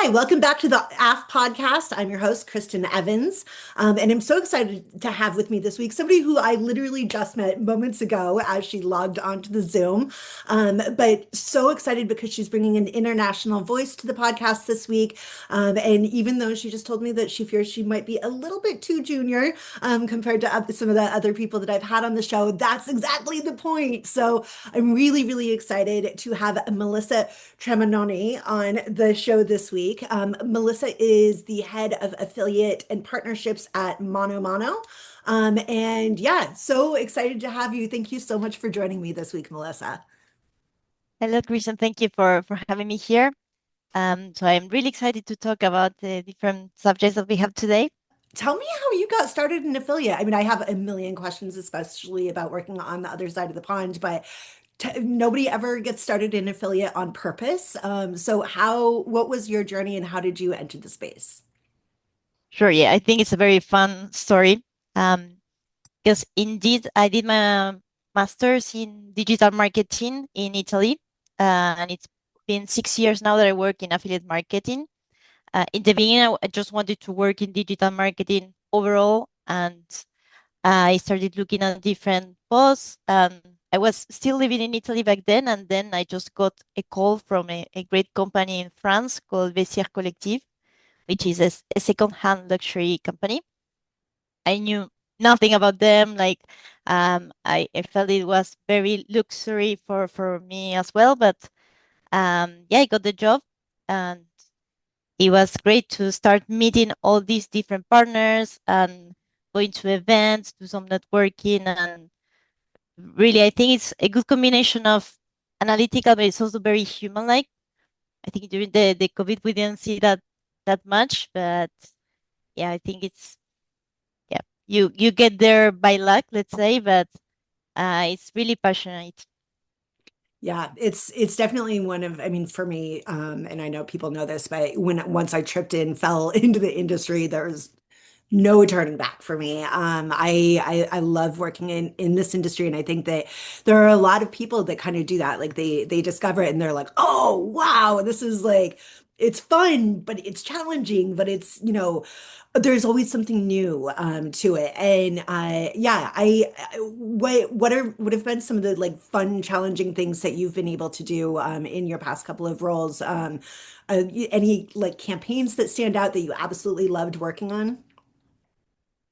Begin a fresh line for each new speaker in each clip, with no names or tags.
Hi, welcome back to the AFF Podcast. I'm your host, Kristen Evans, and I'm so excited to have with me this week somebody who I literally just met moments ago as she logged onto the Zoom. But so excited because she's bringing an international voice to the podcast this week. And even though she just told me that she fears she might be a little bit too junior compared to some of the other people that I've had on the show, that's exactly the point. So I'm really, really excited to have Melisa Tramannoni on the show this week. Melisa is the head of affiliate and partnerships at Mono Mono. And yeah, so excited to have you. Thank you so much for joining me this week, Melisa.
Hello, Christian. Thank you for having me here. So I'm really excited to talk about the different subjects that we have today.
Tell me how you got started in affiliate. I mean, I have a million questions, especially about working on the other side of the pond, but nobody ever gets started in affiliate on purpose. What was your journey and how did you enter the space?
Sure, yeah, I think it's a very fun story. Um, because indeed I did my master's in digital marketing in Italy, and it's been 6 years now that I work in affiliate marketing. In the beginning, I just wanted to work in digital marketing overall, and I started looking at different posts. I was still living in Italy back then, and then I just got a call from a great company in France called Vestiaire Collective, which is a second-hand luxury company. I knew nothing about them. Like, I felt it was very luxury for me as well. But yeah, I got the job, and it was great to start meeting all these different partners and going to events, do some networking, and really, I think it's a good combination of analytical, but it's also very human-like. I think during the COVID, we didn't see that much, but yeah, I think it's yeah, you get there by luck, let's say, but it's really passionate.
Yeah, it's definitely one of, I mean, for me, and I know people know this, but once I tripped in, fell into the industry, there's no turning back for me. I love working in this industry, and I think that there are a lot of people that kind of do that. Like they discover it and they're like, oh wow, this is like it's fun, but it's challenging, but it's there's always something new to it. And yeah, what have been some of the like fun, challenging things that you've been able to do in your past couple of roles? Any like campaigns that stand out that you absolutely loved working on?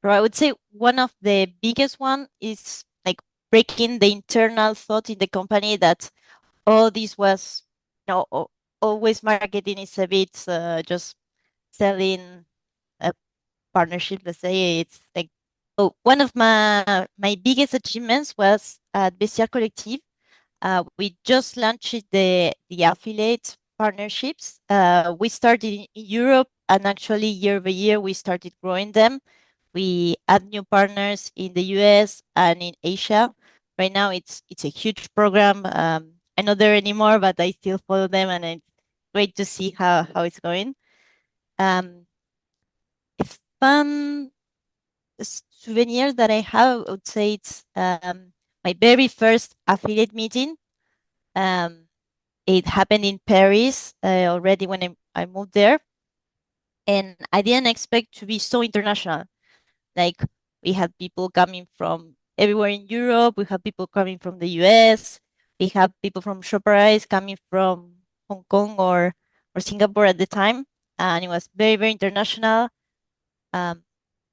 So I would say one of the biggest one is like breaking the internal thought in the company that all this was, always marketing is a bit just selling a partnership. Let's say it's like, oh, one of my biggest achievements was at Bestia Collective. We just launched the affiliate partnerships. We started in Europe, and actually year by year we started growing them. We add new partners in the US and in Asia. Right now, it's a huge program. I'm not there anymore, but I still follow them, and it's great to see how it's going. Um, a fun souvenir that I have, I would say it's my very first affiliate meeting. Um, it happened in Paris already when I moved there, and I didn't expect to be so international. Like, we had people coming from everywhere in Europe. We had people coming from the US. We had people from Shoprite coming from Hong Kong or Singapore at the time, and it was very very international. Um,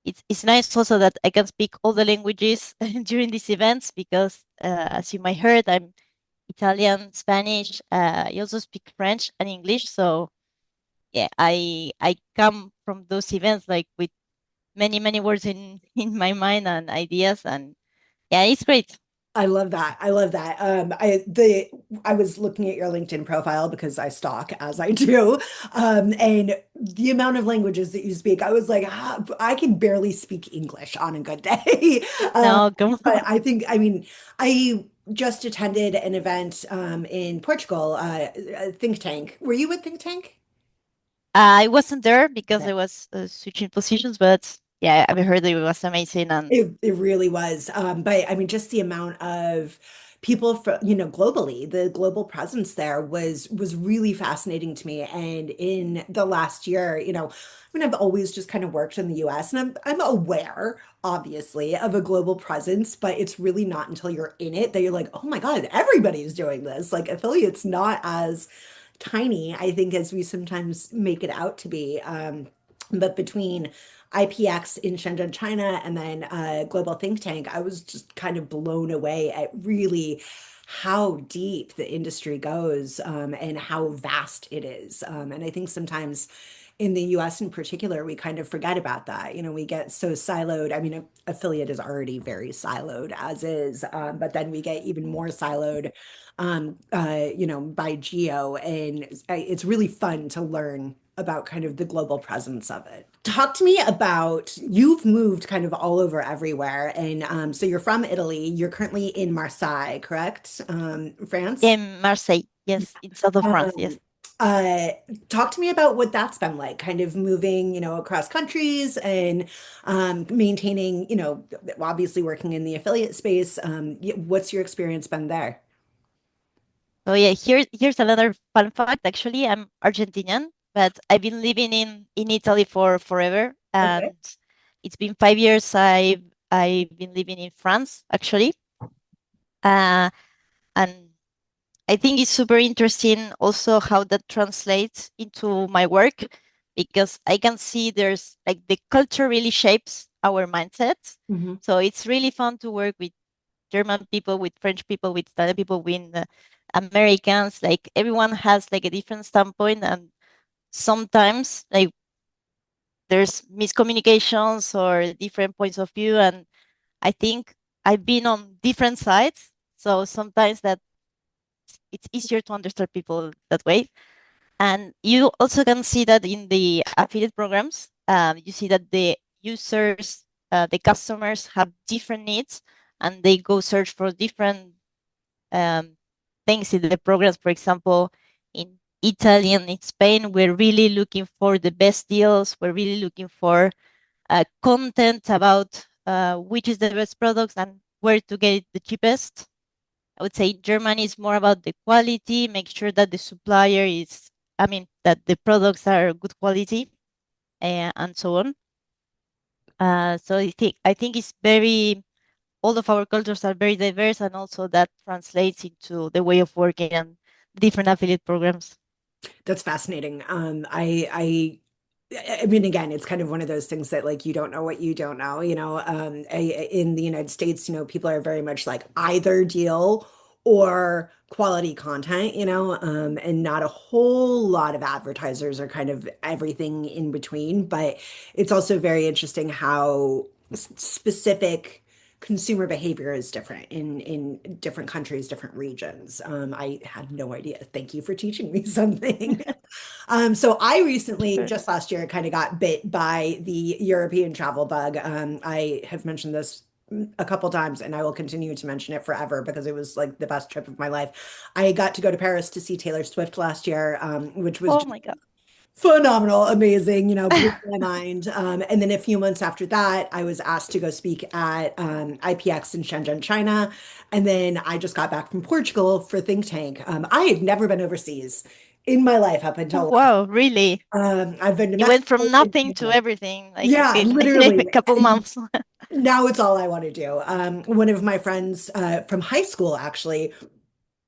it's nice also that I can speak all the languages during these events because, as you might heard, I'm Italian, Spanish. I also speak French and English. So yeah, I come from those events like with many words in in my mind and ideas, and yeah, it's great.
I love that. I love that. I was looking at your LinkedIn profile because I stalk as I do. And the amount of languages that you speak, I was like, I can barely speak English on a good day.
No, come
But
on.
I think, I mean, I just attended an event in Portugal, a think tank. Were you at think tank?
I wasn't there because I was switching positions, but yeah, I've heard that it was amazing. And
It really was. But I mean, just the amount of people from, globally, the global presence there was really fascinating to me. And in the last year, I mean, I've always just kind of worked in the US, and I'm aware, obviously, of a global presence, but it's really not until you're in it that you're like, oh my God, everybody's doing this. Like affiliates not as tiny, I think, as we sometimes make it out to be. But between IPX in Shenzhen, China, and then Global Think Tank, I was just kind of blown away at really how deep the industry goes, and how vast it is. And I think sometimes in the US in particular, we kind of forget about that. We get so siloed. I mean, affiliate is already very siloed as is, but then we get even more siloed, by geo. And it's really fun to learn about kind of the global presence of it. Talk to me about, you've moved kind of all over everywhere. And so you're from Italy. You're currently in Marseille, correct? France?
In Marseille, yes, in south of France,
Um,
yes.
uh, Talk to me about what that's been like, kind of moving, across countries and maintaining, obviously working in the affiliate space. What's your experience been there?
Oh yeah, here's another fun fact. Actually, I'm Argentinian, but I've been living in Italy for forever,
Okay.
and it's been 5 years. I've been living in France actually, and I think it's super interesting also how that translates into my work because I can see there's like the culture really shapes our mindsets.
Hmm.
So it's really fun to work with German people, with French people, with Italian people, with Americans. Like everyone has like a different standpoint, and sometimes like there's miscommunications or different points of view. And I think I've been on different sides, so sometimes that it's easier to understand people that way. And you also can see that in the affiliate programs. You see that the users, the customers have different needs, and they go search for different um, things in the programs. For example, in Italy and in Spain, we're really looking for the best deals. We're really looking for content about which is the best products and where to get it the cheapest. I would say Germany is more about the quality, make sure that the supplier is, I mean, that the products are good quality, and so on. So I think it's very, all of our cultures are very diverse, and also that translates into the way of working and different affiliate programs.
That's fascinating. I mean, again, it's kind of one of those things that like you don't know what you don't know. In the United States, people are very much like either deal or quality content, and not a whole lot of advertisers are kind of everything in between. But it's also very interesting how specific consumer behavior is different in different countries, different regions. I had no idea. Thank you for teaching me something. So I recently,
Sure.
just last year, kind of got bit by the European travel bug. I have mentioned this a couple times, and I will continue to mention it forever because it was like the best trip of my life. I got to go to Paris to see Taylor Swift last year, which was
Oh
just
my God.
phenomenal, amazing, blew my mind. And then a few months after that, I was asked to go speak at IPX in Shenzhen, China. And then I just got back from Portugal for Think Tank. I had never been overseas in my life up
Oh,
until
wow, really?
I've been to
You went from
Mexico.
nothing to everything, like
Yeah,
in a
literally.
couple
And
months.
now it's all I want to do. One of my friends from high school, actually,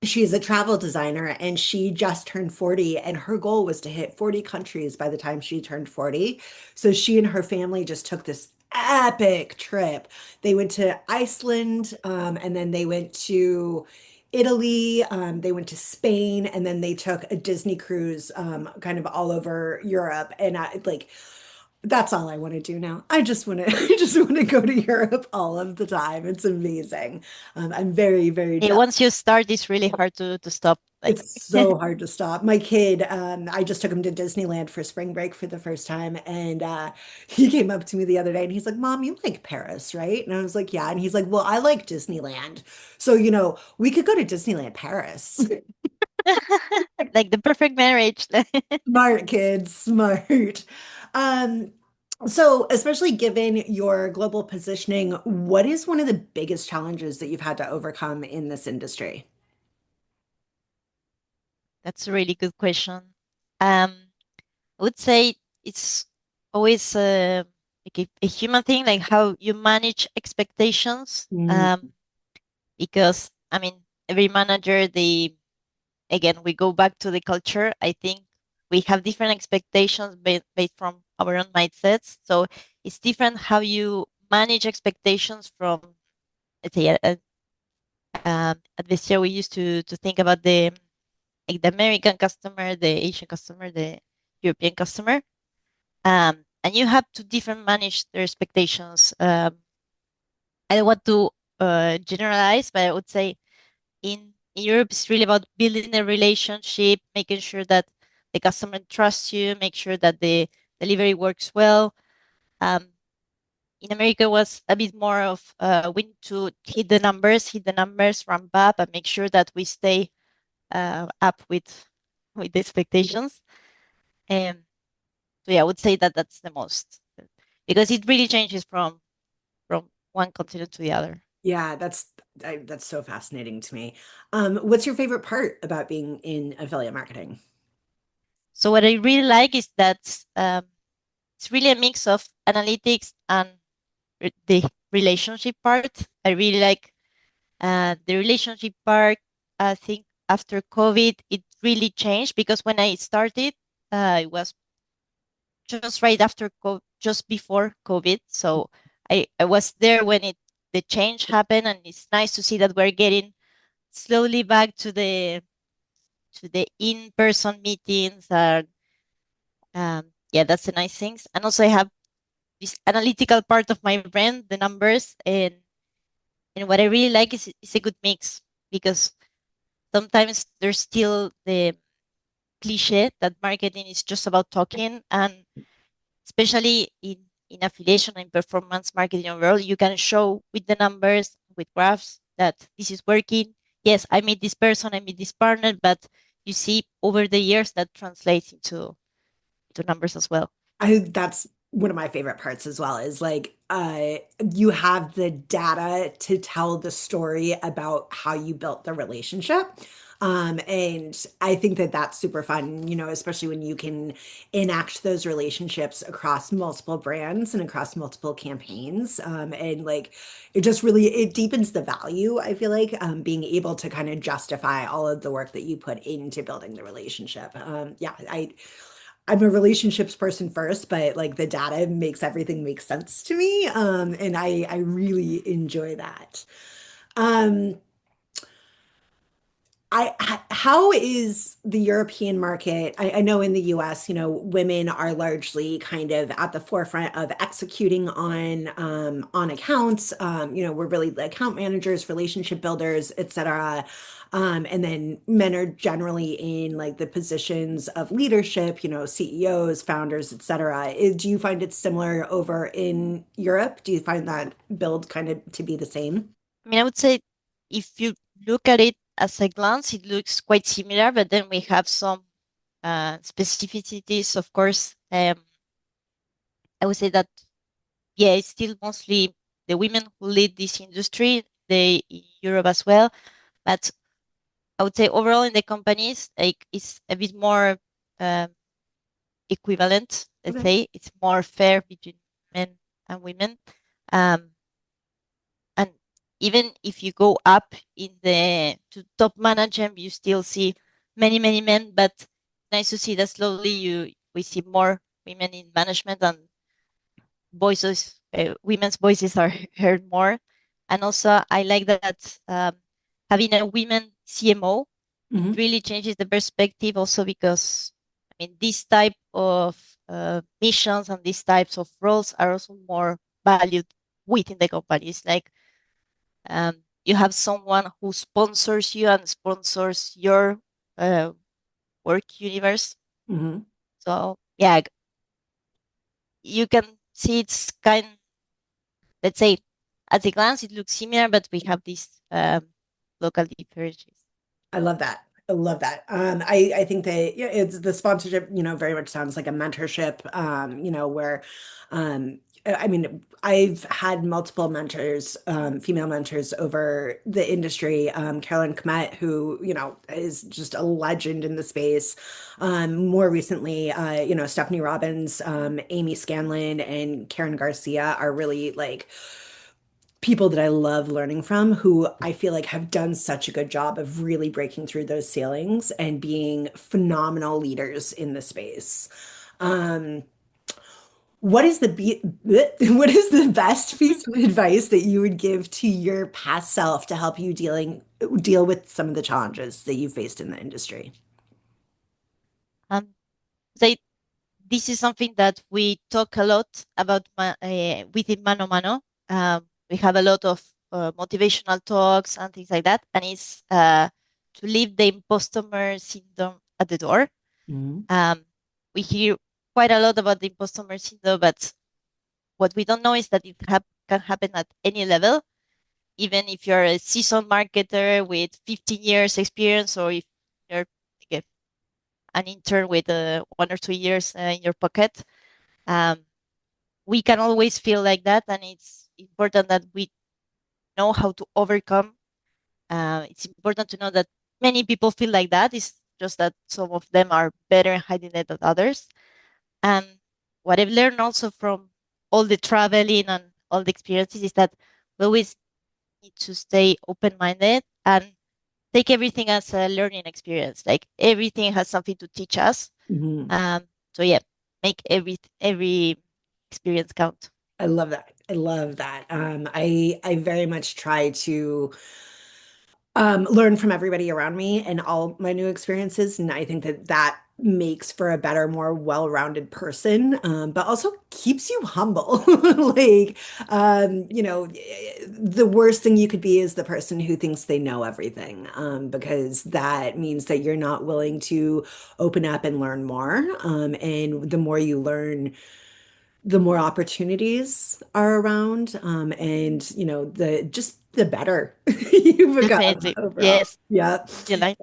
she's a travel designer and she just turned 40 and her goal was to hit 40 countries by the time she turned 40. So she and her family just took this epic trip. They went to Iceland, and then they went to Italy, they went to Spain, and then they took a Disney cruise, kind of all over Europe. And that's all I want to do now. I just want to I just want to go to Europe all of the time. It's amazing. I'm very, very
Yeah,
jealous.
once you start, it's really hard to stop. Like,
It's so hard to stop. My kid, I just took him to Disneyland for spring break for the first time, and he came up to me the other day and he's like, "Mom, you like Paris, right?" And I was like, "Yeah." And he's like, "Well, I like Disneyland, so we could go to Disneyland Paris."
like the perfect marriage.
Smart kids, smart. Um, So, especially given your global positioning, what is one of the biggest challenges that you've had to overcome in this industry?
That's a really good question. I would say it's always like a human thing, like how you manage expectations.
Mm,
Because I mean, every manager, they again, we go back to the culture. I think we have different expectations based from our own mindsets. So it's different how you manage expectations from, let's say, at this year we used to think about the like the American customer, the Asian customer, the European customer, and you have to different manage their expectations. I don't want to generalize, but I would say in Europe, it's really about building a relationship, making sure that the customer trusts you, make sure that the delivery works well. Um, in America, it was a bit more of we need to hit the numbers, ramp up, and make sure that we stay up with the expectations. And so, yeah, I would say that that's the most because it really changes from one continent to the other.
yeah, that's so fascinating to me. What's your favorite part about being in affiliate marketing?
So what I really like is that it's really a mix of analytics and the relationship part. I really like the relationship part. I think after COVID, it really changed because when I started, it was just right after just before COVID. So I was there when the change happened, and it's nice to see that we're getting slowly back to the in-person meetings. Yeah, that's the nice things. And also I have this analytical part of my brain, the numbers, and what I really like is a good mix because sometimes there's still the cliche that marketing is just about talking, and especially in affiliation and performance marketing overall, you can show with the numbers, with graphs that this is working. Yes, I meet this person, I meet this partner, but you see over the years that translates into numbers as well.
That's one of my favorite parts as well is like you have the data to tell the story about how you built the relationship. And I think that that's super fun, especially when you can enact those relationships across multiple brands and across multiple campaigns. And like it just really it deepens the value, I feel like, being able to kind of justify all of the work that you put into building the relationship. Yeah, I'm a relationships person first, but like the data makes everything make sense to me. And I really enjoy that. Um, how is the European market? I know in the US, women are largely kind of at the forefront of executing on accounts. We're really the account managers, relationship builders, etc. And then men are generally in like the positions of leadership, CEOs, founders, etc. Do you find it similar over in Europe? Do you find that build kind of to be the same?
I mean, I would say if you look at it as a glance, it looks quite similar, but then we have some specificities, of course. I would say that, yeah, it's still mostly the women who lead this industry, they in Europe as well. But I would say overall in the companies, like it's a bit more um, equivalent. Let's
Okay.
say it's more fair between men and women. Um, and even if you go up in the to top management, you still see many men. But nice to see that slowly we see more women in management and voices, women's voices are heard more. And also, I like that having a women CMO, it
Mhm.
really changes the perspective. Also, because I mean, this type of missions and these types of roles are also more valued within the companies. Like you have someone who sponsors you and sponsors your uh, work universe.
Mhm.
So yeah, you can see it's kind. Let's say at a glance it looks similar, but we have these local differences.
I love that. I love that. I think that yeah, it's the sponsorship, very much sounds like a mentorship, where, I mean, I've had multiple mentors, female mentors over the industry. Carolyn Kmet, who, is just a legend in the space. More recently, Stephanie Robbins, Amy Scanlon, and Karen Garcia are really like people that I love learning from who I feel like have done such a good job of really breaking through those ceilings and being phenomenal leaders in the space. Um, what is the be what is the best piece of advice that you would give to your past self to help you deal with some of the challenges that you faced in the industry?
Um, they, this is something that we talk a lot about within Mano Mano. We have a lot of motivational talks and things like that, and it's to leave the imposter syndrome at the door.
Mhm.
Um, we hear quite a lot about the imposter syndrome, but what we don't know is that can happen at any level, even if you're a seasoned marketer with 15 years experience, or if you're like an intern with 1 or 2 years in your pocket. Um, we can always feel like that, and it's important that we know how to overcome. It's important to know that many people feel like that. It's just that some of them are better at hiding it than others. And what I've learned also from all the traveling and all the experiences is that we always need to stay open-minded and take everything as a learning experience. Like everything has something to teach us.
Mhm.
So yeah, make every experience count.
I love that. I love that. I very much try to learn from everybody around me and all my new experiences. And I think that that makes for a better, more well-rounded person, but also keeps you humble. Like, the worst thing you could be is the person who thinks they know everything, because that means that you're not willing to open up and learn more. And the more you learn, the more opportunities are around, and the better you become
Definitely.
overall.
Yes.
Yeah.
You like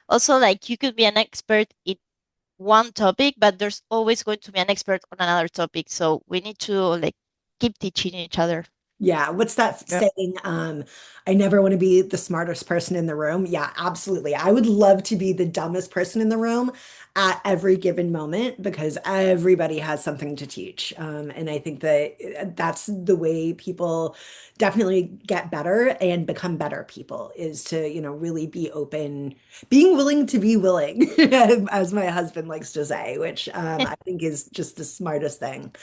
also like you could be an expert in one topic, but there's always going to be an expert on another topic. So we need to like keep teaching each other.
Yeah, what's that
Yeah.
saying? I never want to be the smartest person in the room. Yeah, absolutely. I would love to be the dumbest person in the room at every given moment because everybody has something to teach. And I think that that's the way people definitely get better and become better people is to, really be open, being willing to be willing, as my husband likes to say, which I think is just the smartest thing.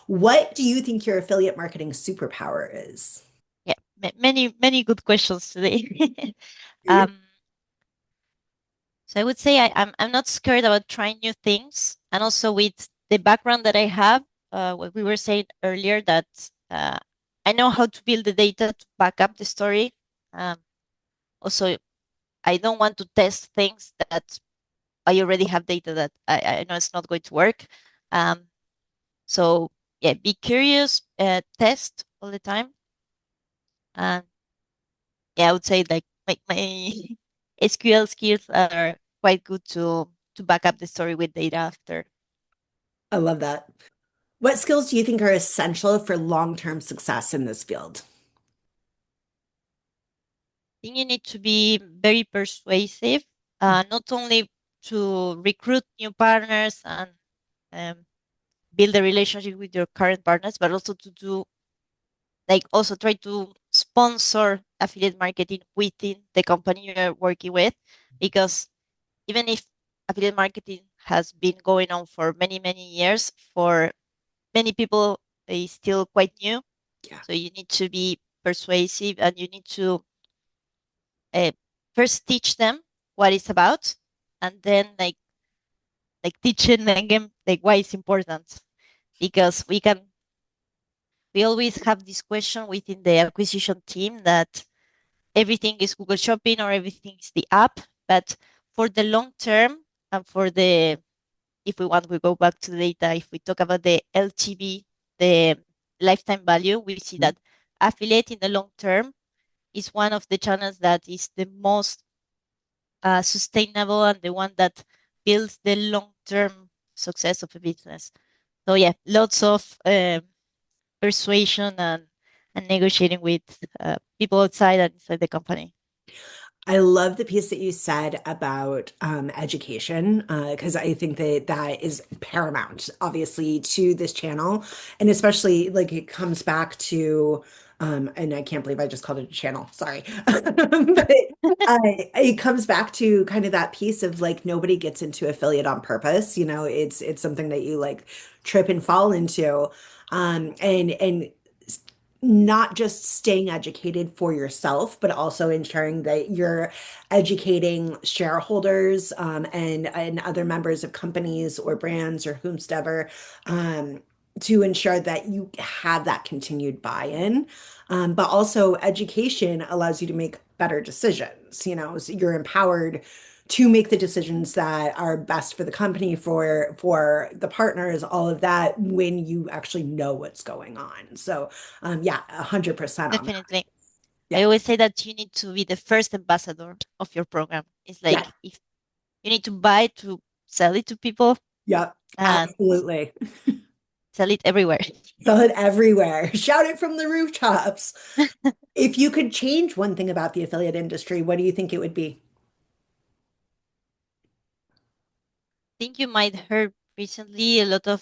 What do you think your affiliate marketing superpower is?
Yeah. Many good questions today. um, so I would say I'm not scared about trying new things, and also with the background that I have, what we were saying earlier that I know how to build the data to back up the story. Um, Also, I don't want to test things that I already have data that I know it's not going to work. Um, so yeah, be curious, test all the time, and yeah, I would say like my SQL skills are quite good to back up the story with data after.
I love that. What skills do you think are essential for long-term success in this field?
I think you need to be very persuasive, not only to recruit new partners and um, build a relationship with your current partners, but also to do like also try to sponsor affiliate marketing within the company you're working with, because even if affiliate marketing has been going on for many years, for many people it's still quite new.
Yeah,
So you need to be persuasive, and you need to uh, first teach them what it's about, and then like teach them again like why it's important, because we always have this question within the acquisition team that everything is Google Shopping or everything is the app. But for the long term, and for the, if we want, we go back to the data. If we talk about the LTV, the lifetime value, we see that affiliate in the long term is one of the channels that is the most sustainable and the one that builds the long-term success of a business. So yeah, lots of persuasion and negotiating with people outside and inside the company.
I love the piece that you said about education, because I think that that is paramount, obviously, to this channel. And especially like it comes back to, and I can't believe I just called it a channel, sorry. But it comes back to kind of that piece of like nobody gets into affiliate on purpose. You know, it's something that you like trip and fall into. And not just staying educated for yourself, but also ensuring that you're educating shareholders, and other members of companies or brands or whomsoever, to ensure that you have that continued buy-in. But also, education allows you to make better decisions. You know, so you're empowered to make the decisions that are best for the company, for the partners, all of that, when you actually know what's going on. So, yeah, 100% on that.
Definitely. I
Yeah,
always say that you need to be the first ambassador of your program. It's
yeah,
like if you need to buy to sell it to people
yeah,
and
absolutely.
sell it everywhere.
Sell it everywhere. Shout it from the rooftops. If you could change one thing about the affiliate industry, what do you think it would be?
Think you might heard recently a lot of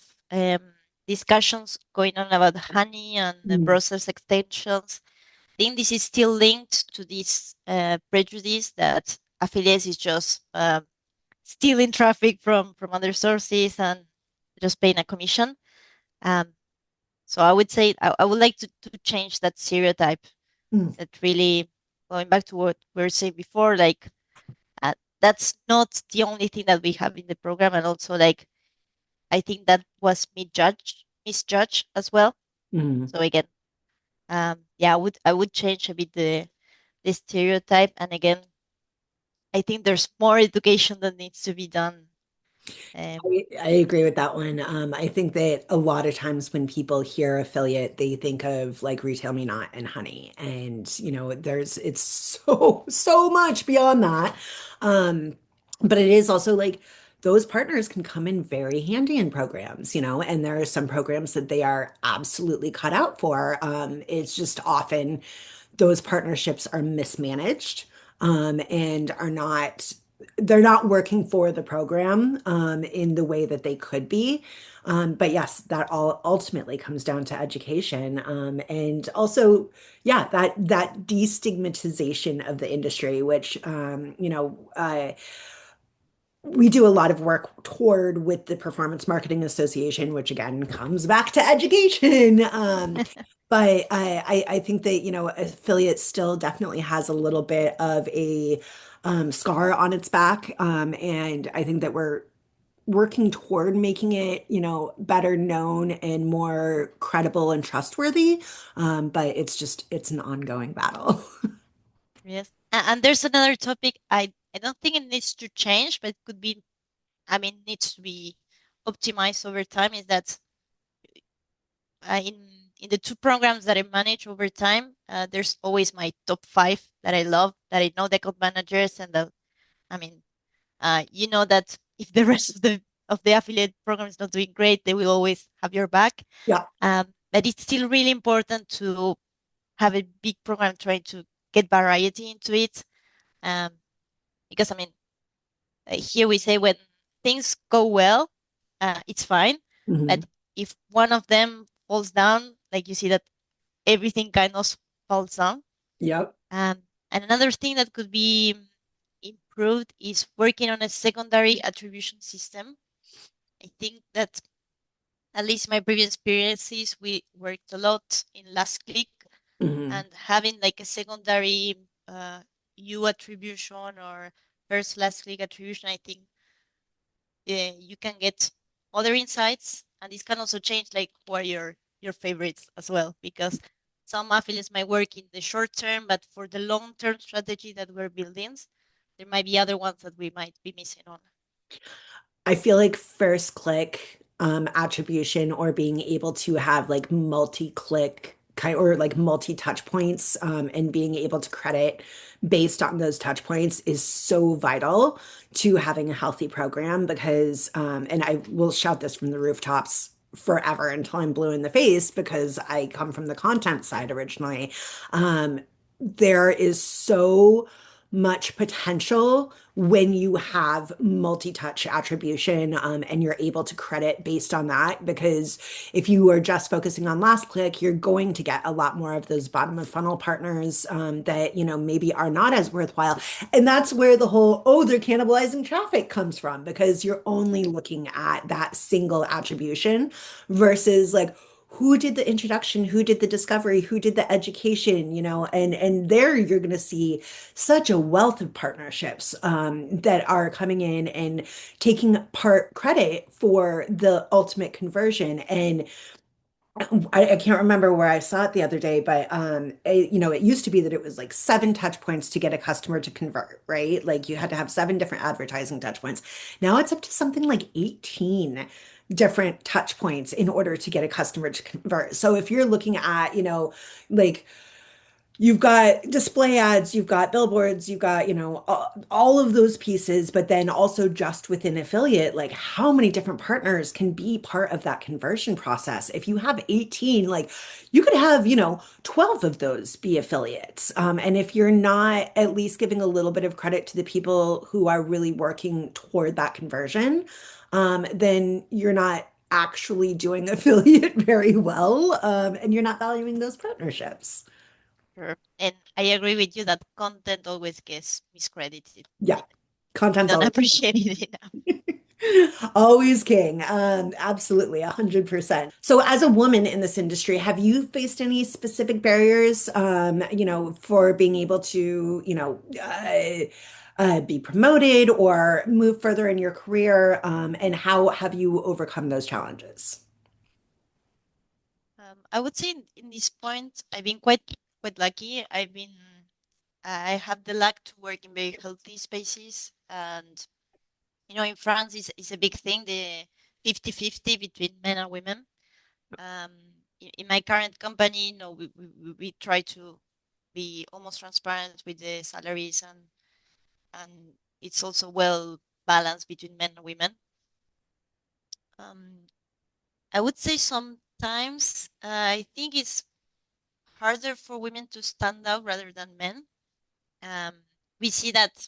discussions going on about honey and the
Mm,
process extensions. I think this is still linked to this prejudice that affiliates is just stealing traffic from other sources and just paying a commission. Um, so I would say I would like to change that stereotype.
mm,
That really going back to what we were saying before, like that's not the only thing that we have in the program, and also like I think that was misjudged as well.
mm.
So again, yeah, I would change a bit the stereotype, and again, I think there's more education that needs to be done. Um,
I agree with that one. I think that a lot of times when people hear affiliate, they think of like Retail Me Not and Honey. And, you know, it's so much beyond that. Um, but it is also like those partners can come in very handy in programs, you know, and there are some programs that they are absolutely cut out for. It's just often those partnerships are mismanaged, and are not they're not working for the program, in the way that they could be. But yes, that all ultimately comes down to education, and also, yeah, that destigmatization of the industry, which, we do a lot of work toward with the Performance Marketing Association, which again comes back to education. But I think that, you know, affiliate still definitely has a little bit of a, scar on its back. And I think that we're working toward making it, you know, better known and more credible and trustworthy. But it's an ongoing battle.
yes, and there's another topic. I don't think it needs to change, but it could be. I mean, needs to be optimized over time. Is that in the two programs that I manage over time, there's always my top five that I love, that I know the account managers and the. I mean, you know that if the rest of the affiliate program is not doing great, they will always have your back.
Yeah.
But it's still really important to have a big program trying to get variety into it. Um, because I mean, here we say when things go well, it's fine.
Mhm.
But if one of them falls down, like you see that everything kind of falls down.
Yep.
And another thing that could be improved is working on a secondary attribution system. I think that at least my previous experiences, we worked a lot in last click,
Mhm.
and having like a secondary U attribution or first last click attribution, I think you can get other insights, and this can also change like who are your favorites as well, because some affiliates might work in the short term, but for the long term strategy that we're building, there might be other ones that we might be missing on.
I feel like first click, attribution, or being able to have like multi-click kind or like multi touch points, and being able to credit based on those touch points is so vital to having a healthy program because, and I will shout this from the rooftops forever until I'm blue in the face because I come from the content side originally. Um, there is so much potential when you have multi-touch attribution, and you're able to credit based on that because if you are just focusing on last click you're going to get a lot more of those bottom of funnel partners, that maybe are not as worthwhile, and that's where the whole oh they're cannibalizing traffic comes from because you're only looking at that single attribution versus like who did the introduction, who did the discovery, who did the education, and there you're going to see such a wealth of partnerships, that are coming in and taking part credit for the ultimate conversion. And I can't remember where I saw it the other day, but it used to be that it was like 7 touch points to get a customer to convert, right? Like you had to have 7 different advertising touch points. Now it's up to something like 18 different touch points in order to get a customer to convert. So if you're looking at, like you've got display ads, you've got billboards, you've got, all of those pieces, but then also just within affiliate, like how many different partners can be part of that conversion process? If you have 18, like you could have, 12 of those be affiliates. And if you're not at least giving a little bit of credit to the people who are really working toward that conversion, then you're not actually doing affiliate very well, and you're not valuing those partnerships.
Sure. And I agree with you that content always gets miscredited.
Yeah,
We
content's
don't
always
appreciate it enough.
always king. Absolutely, 100%. So, as a woman in this industry, have you faced any specific barriers, for being able to, be promoted or move further in your career? And how have you overcome those challenges?
I would say in this point, I've been quite lucky. I have the luck to work in very healthy spaces, and in France is a big thing, the 50-50 between men and women. Um, in my current company, we try to be almost transparent with the salaries, and it's also well balanced between men and women. Um, I would say sometimes I think it's harder for women to stand out rather than men. Um, we see that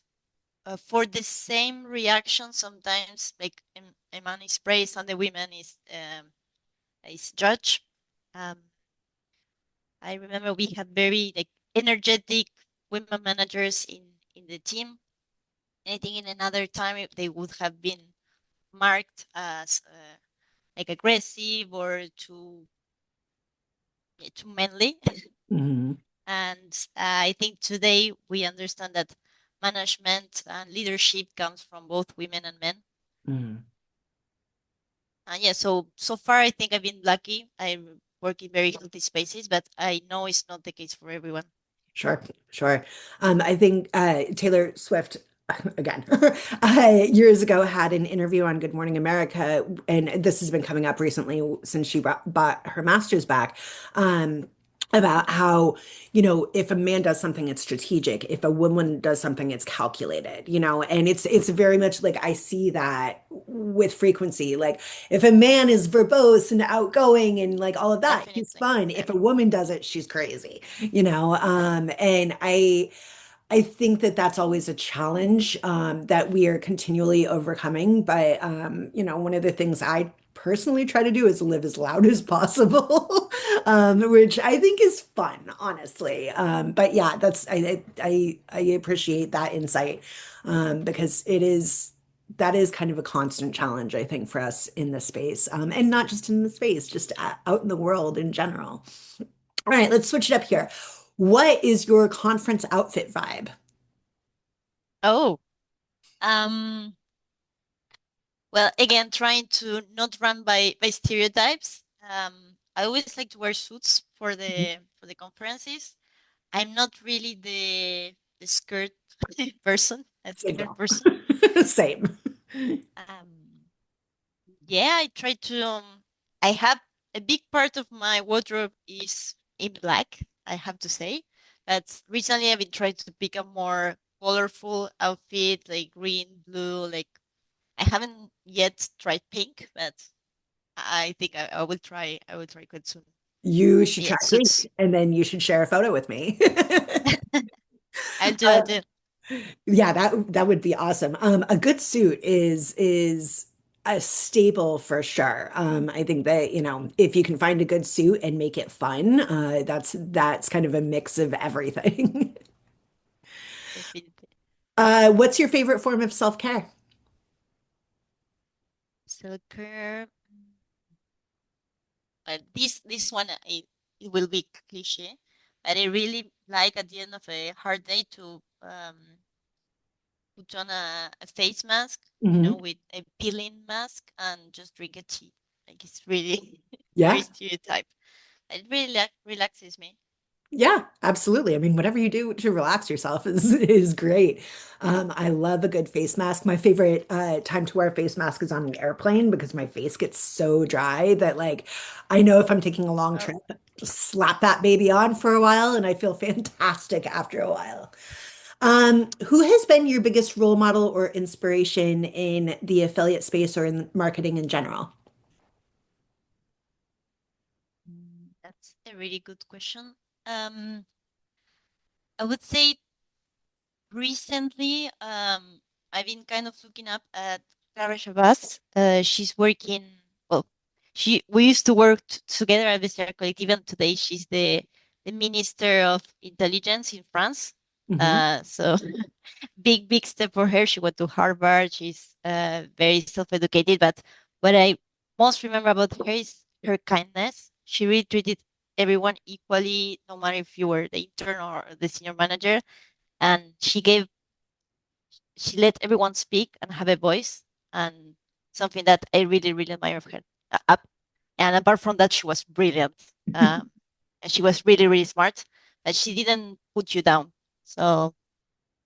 for the same reaction, sometimes like a man is praised and the women is judged. Um, I remember we had very like energetic women managers in the team. I think in another time they would have been marked as like aggressive or too manly.
Mhm,
And I think today we understand that management and leadership comes from both women and men.
mhm.
And yeah, so far I think I've been lucky. I work in very healthy spaces, but I know it's not the case for everyone.
Sure, sure. I think Taylor Swift, again, years ago had an interview on Good Morning America, and this has been coming up recently since she bought her master's back. About how, if a man does something, it's strategic. If a woman does something, it's calculated, and it's very much like I see that with frequency. Like if a man is verbose and outgoing and like all of that, he's
Definitely,
fun. If a
definitely.
woman does it, she's crazy, and I think that that's always a challenge, that we are continually overcoming. But one of the things I personally try to do is live as loud as possible, which I think is fun, honestly. But yeah, I appreciate that insight, because that is kind of a constant challenge, I think, for us in this space, and not just in the space, just out in the world in general. All right, let's switch it up here. What is your conference outfit vibe?
Oh, um, well, again, trying to not run by stereotypes. I always like to wear suits for the conferences. I'm not really the skirt person, a
Same
skirt
girl.
person.
Same.
Um, yeah, I try to. I have a big part of my wardrobe is in black, I have to say. But recently I've been trying to pick a more colorful outfit, like green, blue. Like I haven't yet tried pink, but I think I will try. I will try quite soon.
You should
Yeah,
try pink,
suits.
and then you should share a photo with me.
I'll do.
Uh,
I'll do.
yeah, that would be awesome. A good suit is a staple for sure. I think that, if you can find a good suit and make it fun, that's kind of a mix of everything.
Definitely.
What's your favorite form of self-care?
Self-care. This one it will be cliche, but I really like at the end of a hard day to put on a face mask,
Hmm.
with a peeling mask and just drink a tea. Like it's really very
Yeah.
stereotype. It really relaxes me.
Yeah, absolutely. I mean, whatever you do to relax yourself is great. I love a good face mask. My favorite time to wear a face mask is on an airplane because my face gets so dry that, like, I know if I'm taking a long
Oh,
trip, just slap that baby on for a while and I feel fantastic after a while. Who has been your biggest role model or inspiration in the affiliate space or in marketing in general?
that's a really good question. Um, I would say recently, I've been kind of looking up at Clara Shabazz. She's working. Well, we used to work together at Vestiaire Collective, and today she's the Minister of Intelligence in France.
Hmm.
So big step for her. She went to Harvard. She's very self-educated. But what I most remember about her is her kindness. She really treated everyone equally, no matter if you were the intern or the senior manager, and she let everyone speak and have a voice, and something that I really admire of her. And apart from that, she was brilliant, and she was really smart, but she didn't put you down. So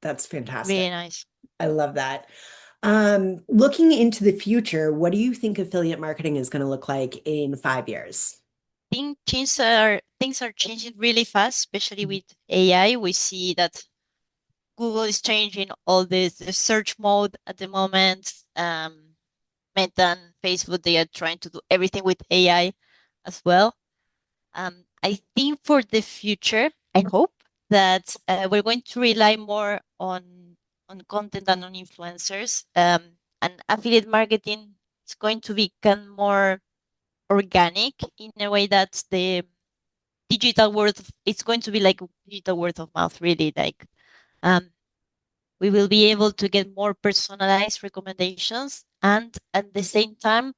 That's fantastic.
really nice.
I love that. Looking into the future, what do you think affiliate marketing is going to look like in 5 years?
Things are changing really fast, especially with AI. We see that Google is changing all this the search mode at the moment. Meta and Facebook, they are trying to do everything with AI as well. I think for the future, I hope that we're going to rely more on content and on influencers. And affiliate marketing is going to become more organic in a way that the digital word it's going to be like digital word of mouth, really. Like um, we will be able to get more personalized recommendations, and at the same time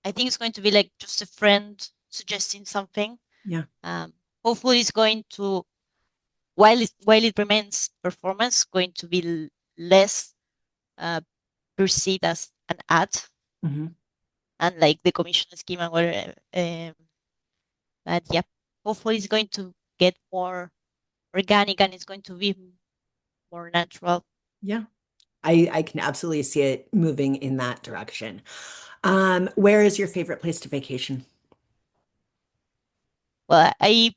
I think it's going to be like just a friend suggesting something.
Yeah.
Um, Hopefully, it's going to while it remains performance, going to be less uh, perceived as an ad,
Hmm.
and like the commission scheme and whatever. But yeah, hopefully, it's going to get more organic and it's going to be more natural.
Yeah. I can absolutely see it moving in that direction. Where is your favorite place to vacation?
Well, I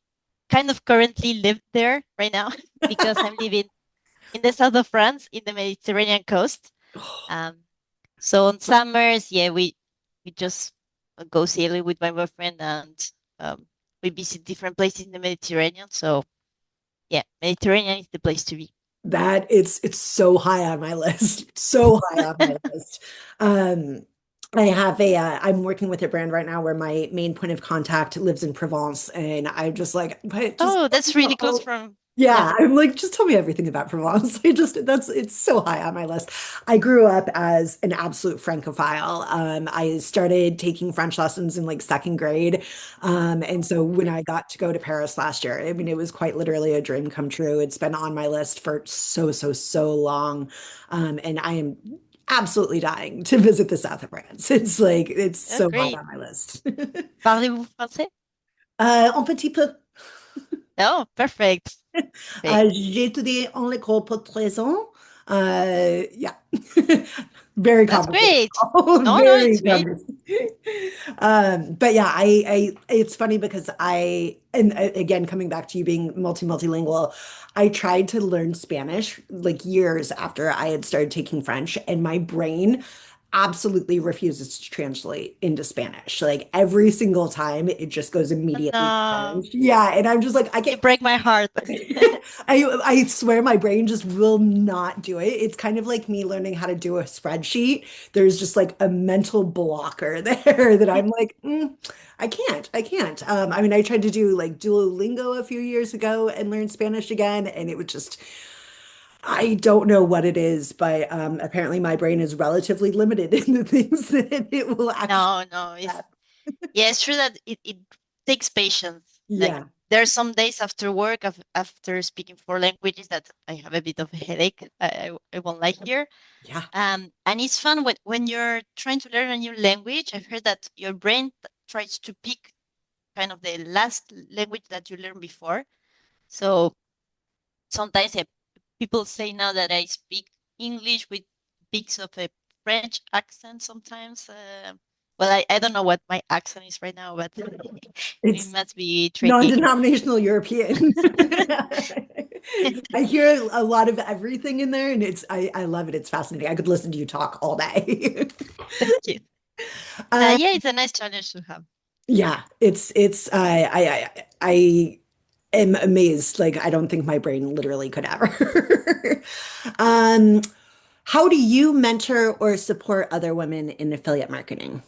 kind of currently live there right now because I'm living in the south of France, in the Mediterranean coast. Um, so on summers, yeah, we just go sailing with my boyfriend, and um, we visit different places in the Mediterranean. So yeah, Mediterranean is the place to be.
That it's so high on my list. So high on my list. Um, I'm working with a brand right now where my main point of contact lives in Provence, and I'm just like, but just
Oh, that's really close
oh,
from. Yeah.
yeah, I'm like, just tell me everything about Provence. It's so high on my list. I grew up as an absolute Francophile. I started taking French lessons in like second grade. And so when I got to go to Paris last year, I mean, it was quite literally a dream come true. It's been on my list for so long. And I am absolutely dying to visit the south of France. It's like, it's
Oh,
so high
great.
on my list.
Parlez-vous français?
Un petit peu.
Oh, perfect. Perfect.
J'ai étudié en l'école pour 13 ans. Yeah. Very
That's
complicated.
great. No,
Very
it's great.
complicated. But yeah, it's funny because and again, coming back to you being multilingual, I tried to learn Spanish like years after I had started taking French, and my brain absolutely refuses to translate into Spanish. Like every single time, it just goes immediately to
No,
French. Yeah, and I'm just like, I
you
can't.
break my heart.
I swear my brain just will not do it. It's kind of like me learning how to do a spreadsheet. There's just like a mental blocker there that I'm like, I can't. I mean, I tried to do like Duolingo a few years ago and learn Spanish again, and it would just, I don't know what it is, but apparently my brain is relatively limited in the things that it will actually
No, no,
accept.
yeah, it's true that it takes patience. Like
Yeah,
there are some days after work, after speaking four languages, that I have a bit of a headache. I won't lie here.
yeah.
And it's fun when you're trying to learn a new language. I've heard that your brain tries to pick kind of the last language that you learned before. So sometimes people say now that I speak English with bits of a French accent sometimes. Well, I don't know what my accent is right now, but it
It's
must be tricky.
non-denominational European. I hear a lot of everything in there, and I love it. It's fascinating. I could listen to you talk all day.
Thank you.
Uh,
Yeah, it's a nice challenge to have.
yeah, it's I am amazed. Like I don't think my brain literally could ever. Um, how do you mentor or support other women in affiliate marketing?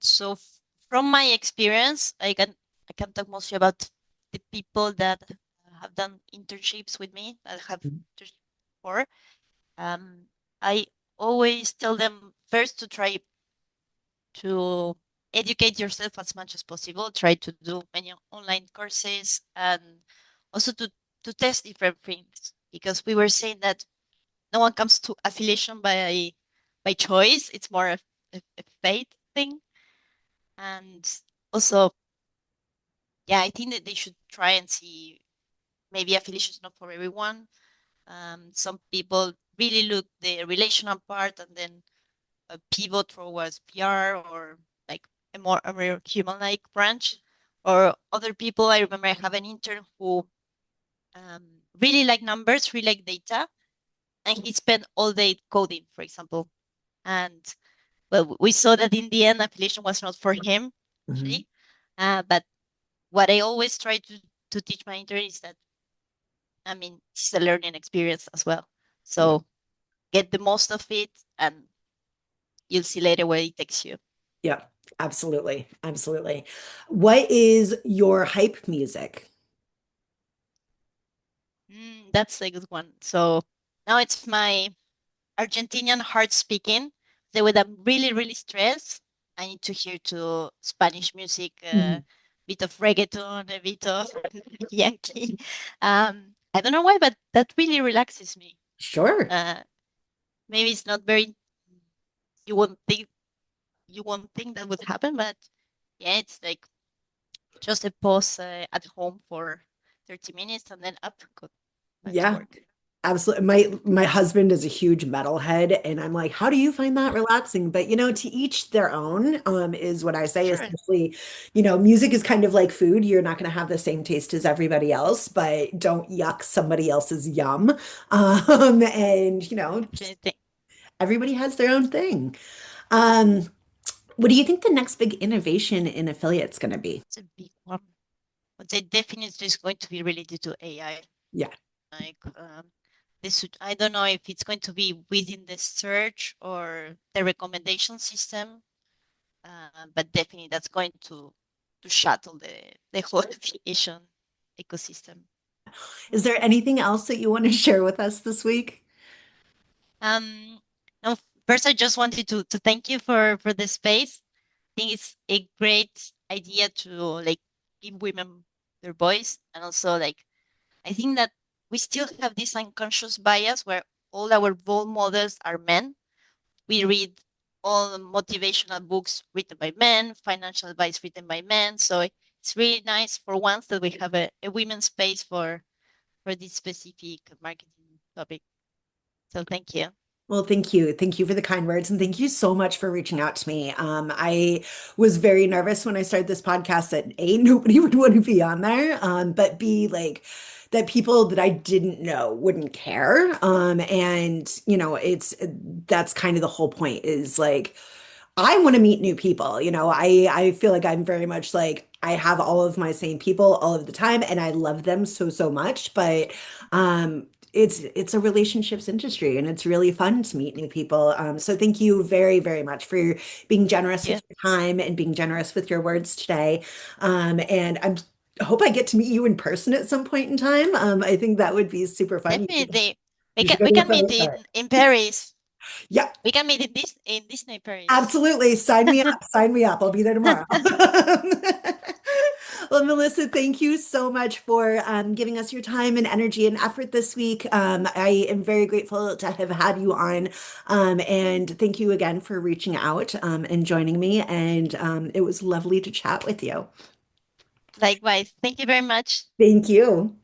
So from my experience, I can talk mostly about the people that have done internships with me that have internships before. Um, I always tell them first to try to educate yourself as much as possible. Try to do many online courses and also to test different things because we were saying that no one comes to affiliation by choice. It's more a fate thing. And also, yeah, I think that they should try and see maybe affiliation is not for everyone. Some people really look the relational part and then pivot towards PR or like a more human-like branch. Or other people, I remember I have an intern who really like numbers, really like data, and he spent all day coding, for example. And well, we saw that in the end, affiliation was not for him,
Mhm.
actually. But what I always try to teach my intern is that I mean it's a learning experience as well.
Yeah.
So get the most of it, and you'll see later where it takes you.
Yeah, absolutely. Absolutely. What is your hype music?
That's a good one. So now it's my Argentinian heart speaking. So when I'm really stressed, I need to hear to Spanish music,
Mhm.
a bit of reggaeton, a bit of Yankee. I don't know why, but that really relaxes me.
Sure.
Uh, Maybe it's not very. You won't think you won't think that would happen, but yeah, it's like just a pause at home for 30 minutes and then up go back to
Yeah,
work.
absolutely. My husband is a huge metalhead, and I'm like, how do you find that relaxing? But to each their own, is what I say,
Sure,
especially, music is kind of like food. You're not going to have the same taste as everybody else, but don't yuck somebody else's yum. And just
definitely.
everybody has their own thing. Um, what do you think the next big innovation in affiliate's going to be?
It's a big one. But they definitely is going to be related to AI.
Yeah.
Like I don't know if it's going to be within the search or the recommendation system, but definitely that's going to shuttle the whole application ecosystem.
Is there anything else that you want to share with us this week?
Um, no, first I just wanted to thank you for the space. I think it's a great idea to like give women their voice, and also like I think that we still have this unconscious bias where all our role models are men. We read all motivational books written by men, financial advice written by men. So it's really nice for once that we have a women's space for this specific marketing topic. So thank you.
Well, thank you. Thank you for the kind words, and thank you so much for reaching out to me. I was very nervous when I started this podcast that A, nobody would want to be on there, but B, like that people that I didn't know wouldn't care. And it's that's kind of the whole point is like I want to meet new people. I feel like I'm very much like I have all of my same people all of the time and I love them so so much, but it's a relationships industry and it's really fun to meet new people. So thank you very, very much for being generous
Yeah,
with your time and being generous with your words today. And I hope I get to meet you in person at some point in time. I think that would be super fun.
definitely.
You should go
We
to a
can
photo
meet
start.
in Paris.
Yeah,
We can meet in Disney Paris.
absolutely. Sign me up. Sign me up. I'll be there tomorrow. Well, Melissa, thank you so much for giving us your time and energy and effort this week. I am very grateful to have had you on. And thank you again for reaching out and joining me. And it was lovely to chat with you.
Likewise. Thank you very much.
Thank you.